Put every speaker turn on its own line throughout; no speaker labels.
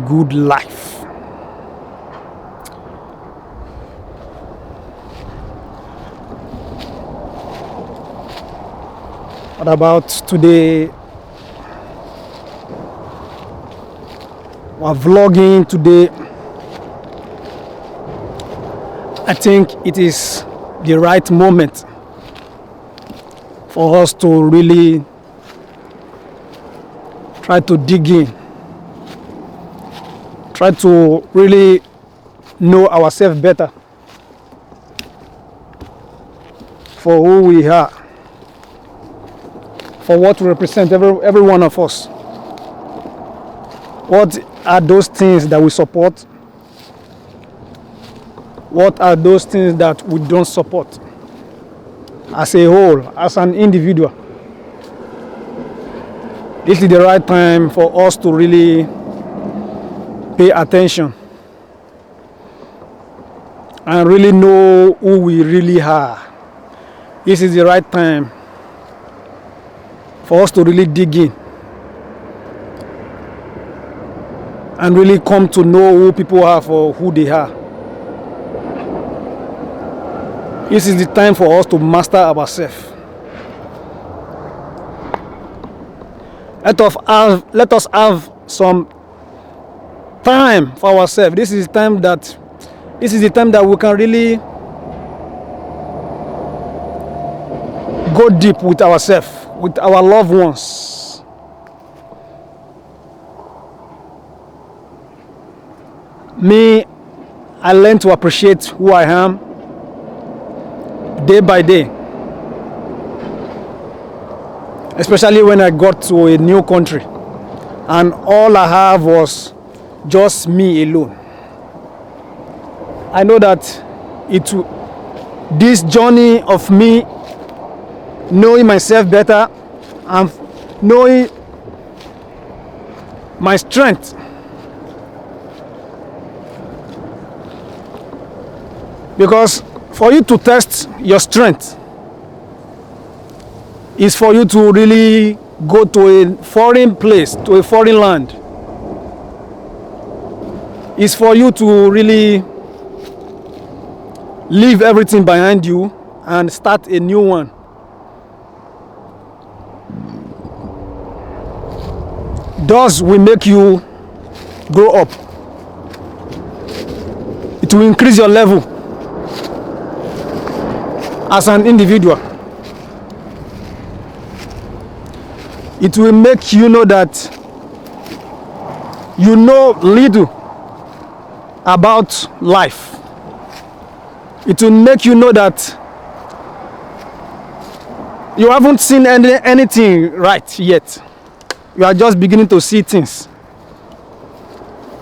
good life. What about today? We're vlogging today. I think it is the right moment for us to really try to dig in, try to really know ourselves better for who we are, for what we represent, every one of us. What are those things that we support? What are those things that we don't support as a whole, as an individual? This is the right time for us to really pay attention and really know who we really are. This is the right time for us to really dig in and really come to know who people are for who they are. This is the time for us to master ourselves. Let us have some time for ourselves. This is the time that we can really go deep with ourselves, with our loved ones. Me, I learn to appreciate who I am day by day, especially when I got to a new country and all I have was just me alone. I know that this journey of me knowing myself better and knowing my strength, because for you to test your strength is for you to really go to a foreign place, to a foreign land. It's for you to really leave everything behind you and start a new one. Thus will make you grow up. It will increase your level as an individual. It will make you know that you know little about life. It will make you know that you haven't seen anything right yet. You are just beginning to see things.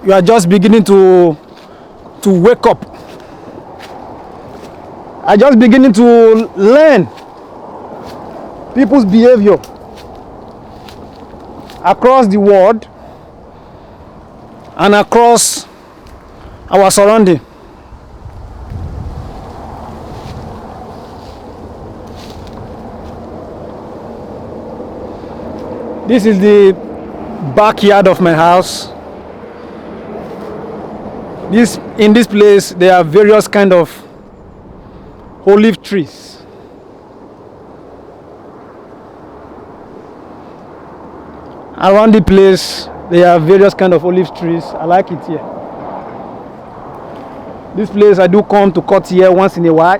You are just beginning to wake up. I just beginning to learn people's behavior across the world and across our surrounding. This is the backyard of my house. In this place there are various kind of olive trees. Around the place there are various kind of olive trees. I like it here. This place I do come to cut here once in a while.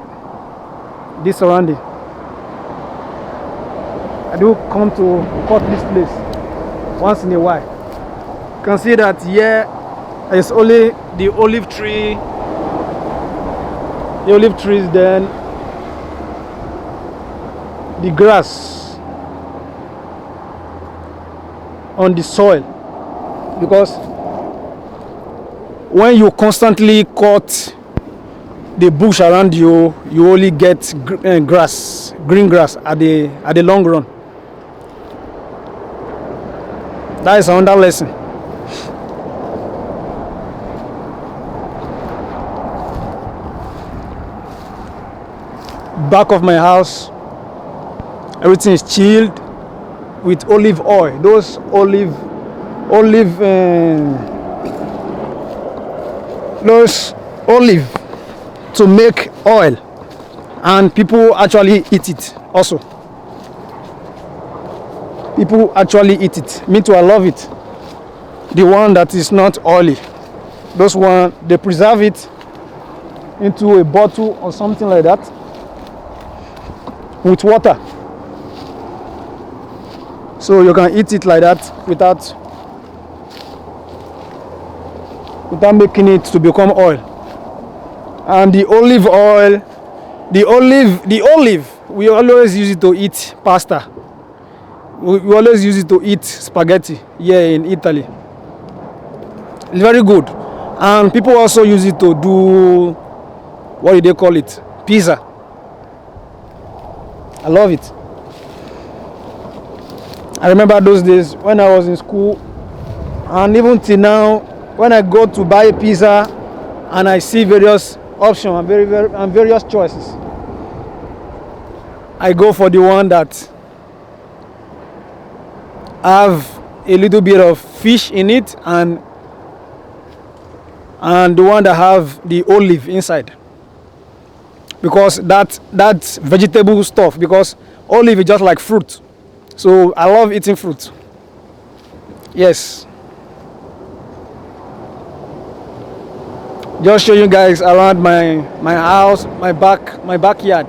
This surrounding, I do come to cut this place once in a while. You can see that here is only the olive tree. The olive trees, then the grass on the soil, because when you constantly cut the bush around you, you only get green grass at the long run. That is another lesson. Back of my house, everything is chilled with olive oil. Those olive those olive to make oil, and people actually eat it also. People actually eat it. Me too, I love it. The one that is not oily, those one they preserve it into a bottle or something like that with water, so you can eat it like that without making it to become oil. And the olive oil, the olive we always use it to eat pasta. We always use it to eat spaghetti here in Italy. It's very good. And people also use it to do, what do they call it, pizza. I love it. I remember those days when I was in school, and even till now, when I go to buy a pizza and I see various options and various choices, I go for the one that have a little bit of fish in it, and the one that have the olive inside, because that's vegetable stuff, because olive is just like fruit. So I love eating fruit. Yes. Just show you guys around my house, my backyard.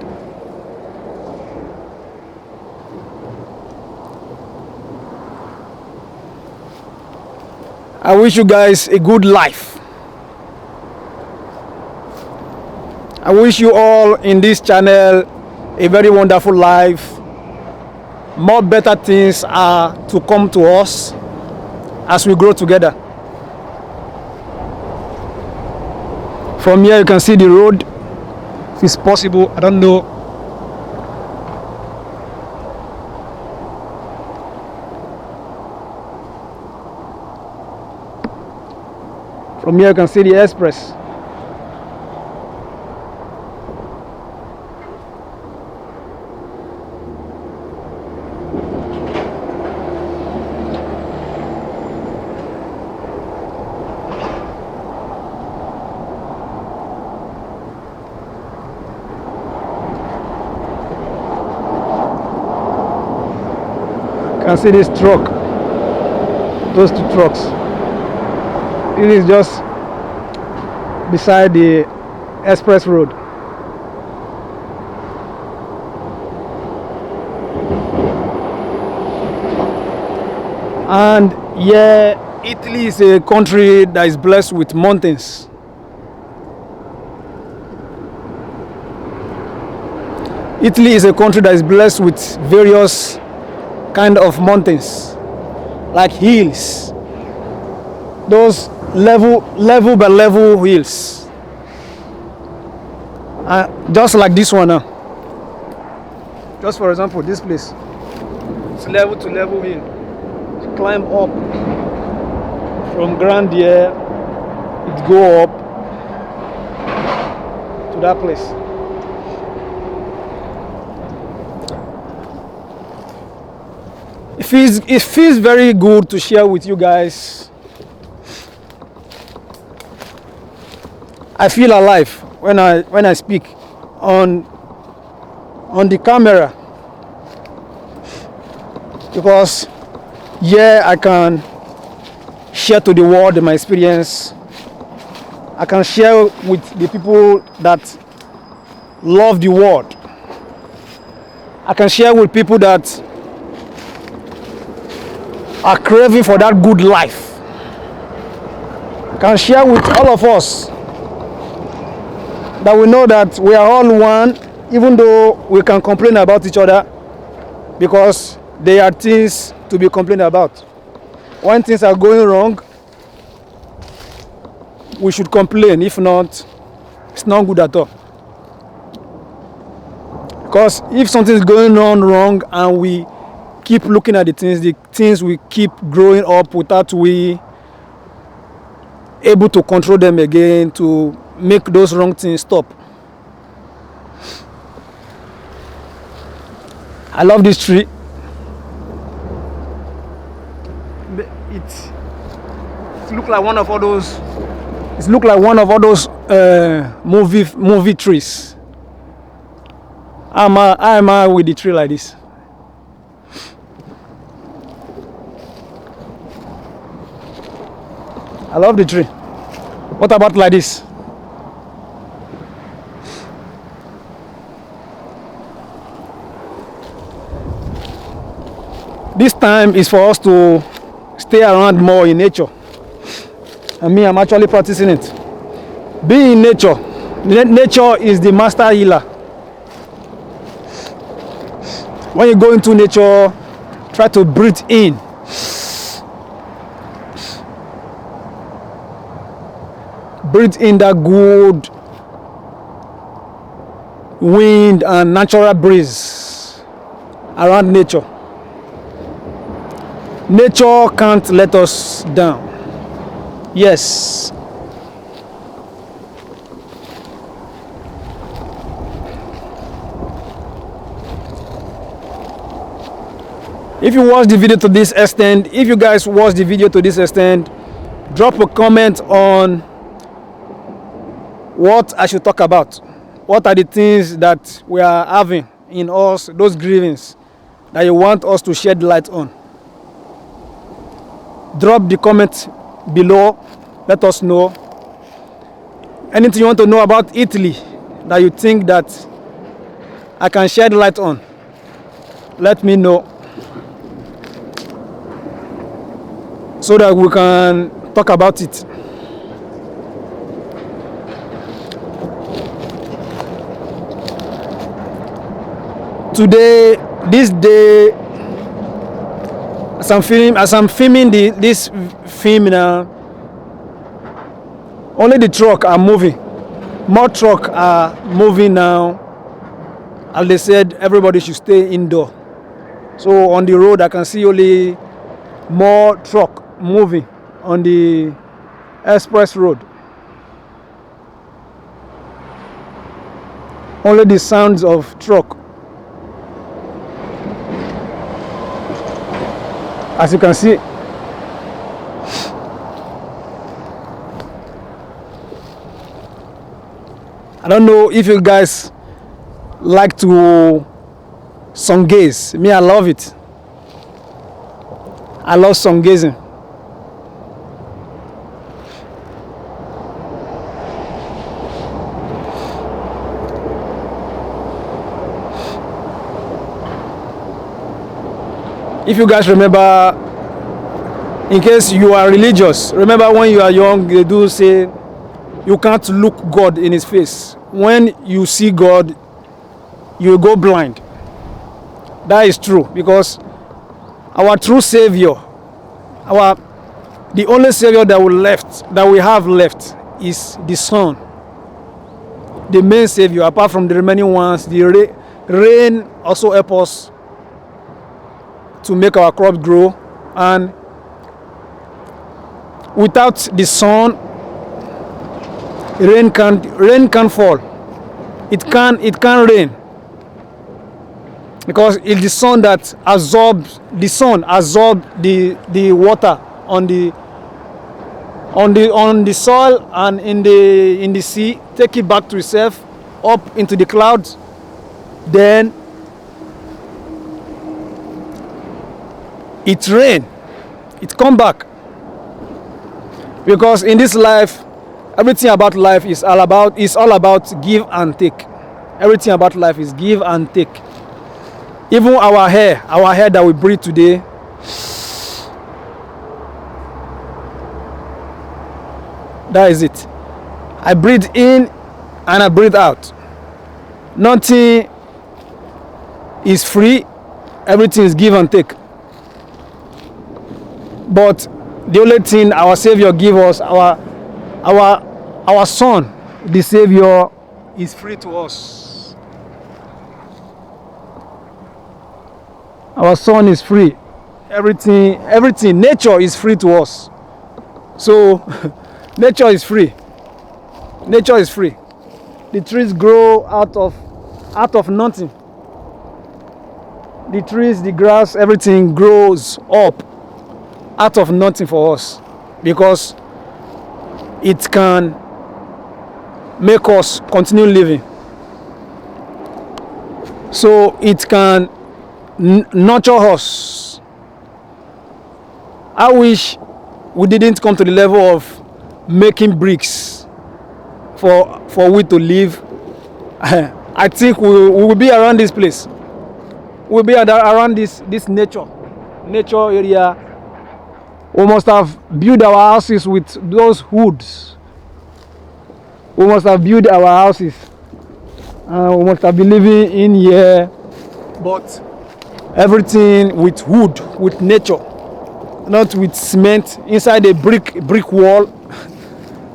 I wish you guys a good life. I wish you all in this channel a very wonderful life. More better things are to come to us as we grow together. From here you can see the road, if it's possible, I don't know. From here you can see the express. You can see this truck, those two trucks. It is just beside the express road. And yeah, Italy is a country that is blessed with mountains. Italy is a country that is blessed with various kind of mountains, like hills, those level by level hills, just like this one now. Just for example, this place, it's level to level hill. You climb up from ground here, it go up to that place. It feels very good to share with you guys. I feel alive when I speak on the camera, because yeah, I can share to the world my experience. I can share with the people that love the world. I can share with people that are craving for that good life. I can share with all of us that we know that we are all one, even though we can complain about each other, because there are things to be complained about. When things are going wrong, we should complain. If not, it's not good at all. Because if something is going on wrong and we keep looking at the things will keep growing up without we able to control them again, to make those wrong things stop. I love this tree. It looks like one of all those It looks like one of all those movie trees. How am I with the tree like this? I love the tree. What about like this? This time is for us to stay around more in nature. And me, I'm actually practicing it. Be in nature. Nature is the master healer. When you go into nature, try to breathe in. Breathe in that good wind and natural breeze around nature. Nature can't let us down. Yes. If you watch the video to this extent, if you guys watch the video to this extent, drop a comment on what I should talk about. What are the things that we are having in us, those grievings that you want us to shed light on? Drop the comment below. Let us know. Anything you want to know about Italy that you think that I can shed light on, let me know, so that we can talk about it. Today, this day, as I'm filming this film now, only the truck are moving. More truck are moving now. As they said, everybody should stay indoor. So on the road, I can see only more truck moving on the express road. Only the sounds of truck. As you can see, I don't know if you guys like to sun gaze. Me, I love it. I love sun gazing. If you guys remember, in case you are religious, remember when you are young, they do say you can't look God in his face. When you see God, you go blind. That is true, because our true Savior, the only Savior that we have left is the Son. The main Savior, apart from the remaining ones. The rain also help us to make our crops grow, and without the sun, rain can't fall. It can't rain, because it's the sun that absorbs the water on the soil and in the sea, take it back to itself, up into the clouds, then it rain, it come back. Because in this life, everything about life is all about give and take. Everything about life is give and take. Even our hair that we breathe today, that is it. I breathe in and I breathe out. Nothing is free, everything is give and take. But the only thing our Savior give us, our Son, the Savior, is free to us. Our Son is free. Everything, nature is free to us. So nature is free. Nature is free. The trees grow out of nothing. The trees, the grass, everything grows up out of nothing for us, because it can make us continue living. So it can nurture us. I wish we didn't come to the level of making bricks for we to live. I think we will be around this place. We'll be around this nature area. We must have built our houses with those woods. We must have built our houses. We must have been living in here, but everything with wood, with nature, not with cement inside a brick wall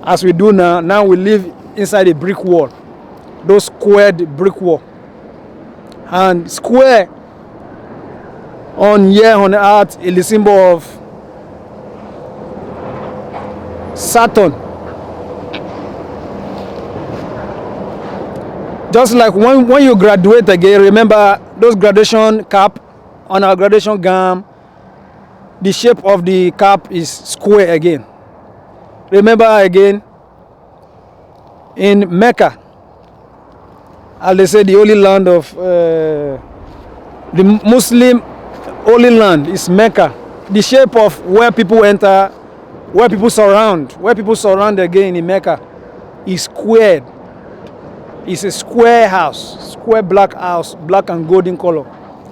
as we do now. Now we live inside a brick wall, those squared brick wall. And square on here on earth is the symbol of Saturn. Just like when you graduate again, remember those graduation cap on our graduation gown, the shape of the cap is square again. Remember again, in Mecca, as they say, the holy land of the Muslim holy land is Mecca. The shape of where people enter, where people surround again in Mecca is squared. It's a square house, square black house, black and golden color.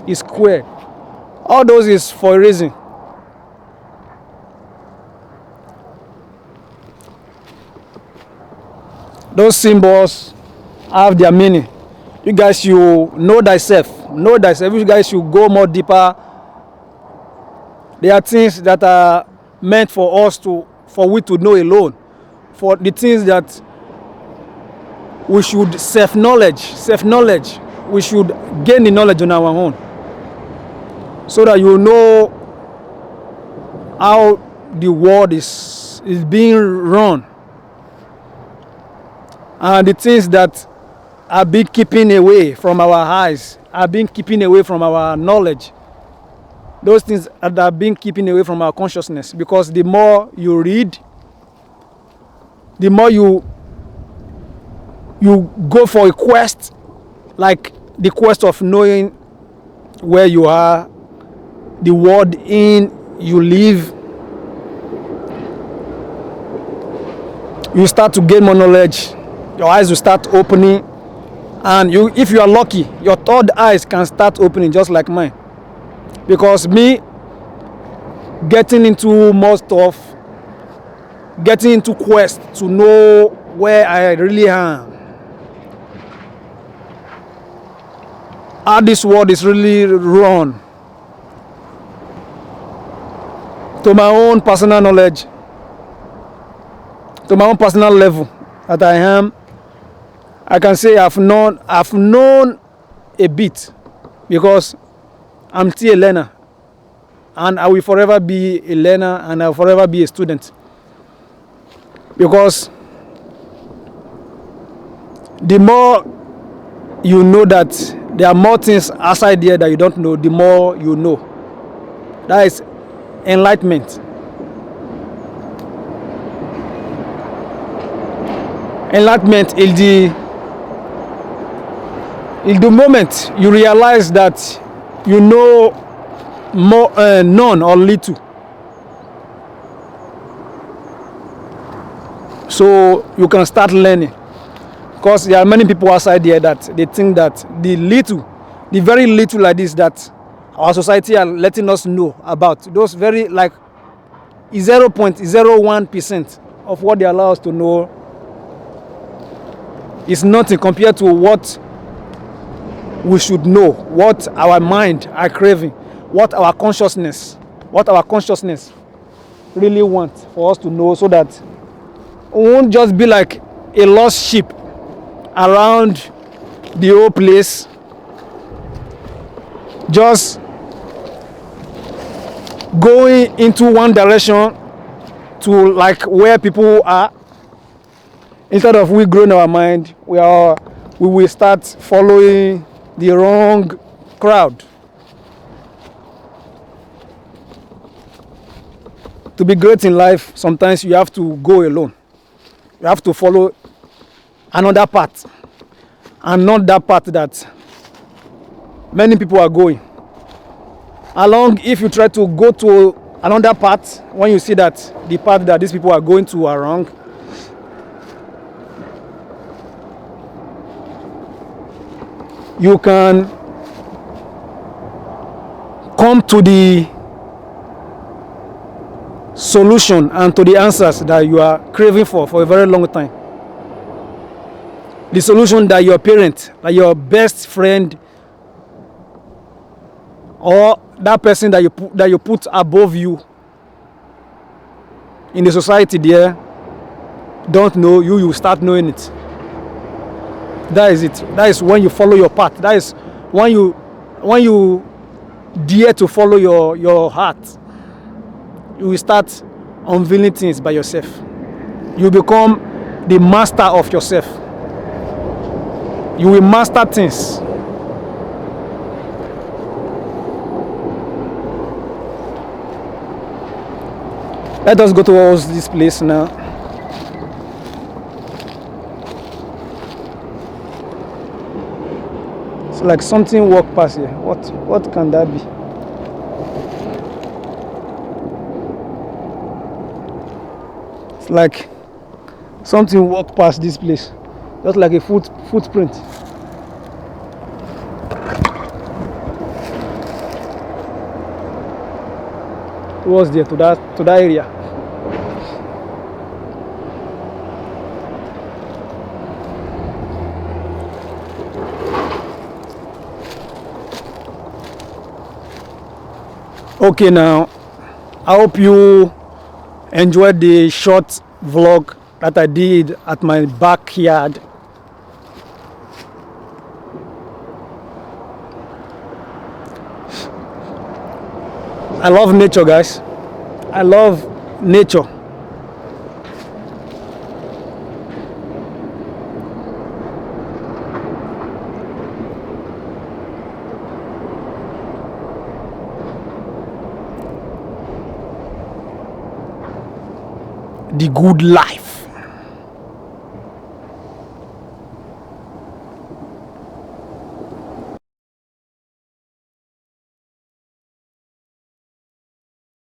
It's square. All those is for a reason. Those symbols have their meaning. You guys should know thyself. Know thyself. You guys should go more deeper. There are things that are meant for we to know alone. For the things that we should self-knowledge. We should gain the knowledge on our own, so that you know how the world is being run, and the things that are being keeping away from our eyes, are being keeping away from our knowledge. Those things that are being keeping away from our consciousness. Because the more you read, the more you go for a quest, like the quest of knowing where you are, the world in you live. You start to gain more knowledge. Your eyes will start opening, and if you are lucky, your third eyes can start opening just like mine. Because me getting into more stuff, getting into quest to know where I really am, how this world is really run, to my own personal knowledge, to my own personal level that I am, I can say I've known a bit, because I'm still a learner, and I will forever be a learner, and I will forever be a student. Because the more you know that there are more things outside there that you don't know, the more you know. That is enlightenment. Enlightenment is the moment you realize that you know more, none or little. So you can start learning. Because there are many people outside there that they think that the very little like this that our society are letting us know about, those very like 0.01% of what they allow us to know is nothing compared to what we should know, what our mind are craving, what our consciousness really wants for us to know, so that we won't just be like a lost sheep around the whole place, just going into one direction to like where people are. Instead of we growing our mind, we will start following the wrong crowd. To be great in life, sometimes you have to go alone. You have to follow another path, and not that path that many people are going along. If you try to go to another path, when you see that the path that these people are going to are wrong, you can come to the solution and to the answers that you are craving for a very long time. The solution that your parent, that your best friend, or that person that you put above you in the society there don't know, you start knowing it. That is it. That is when you follow your path. That is when you dare to follow your heart. You will start unveiling things by yourself. You become the master of yourself. You will master things. Let us go towards this place now. It's like something walk past here. What can that be? It's like something walk past this place, just like a footprint. Towards there, to that area. Okay, now I hope you enjoyed the short vlog that I did at my backyard. I love nature, guys. I love nature. The good life.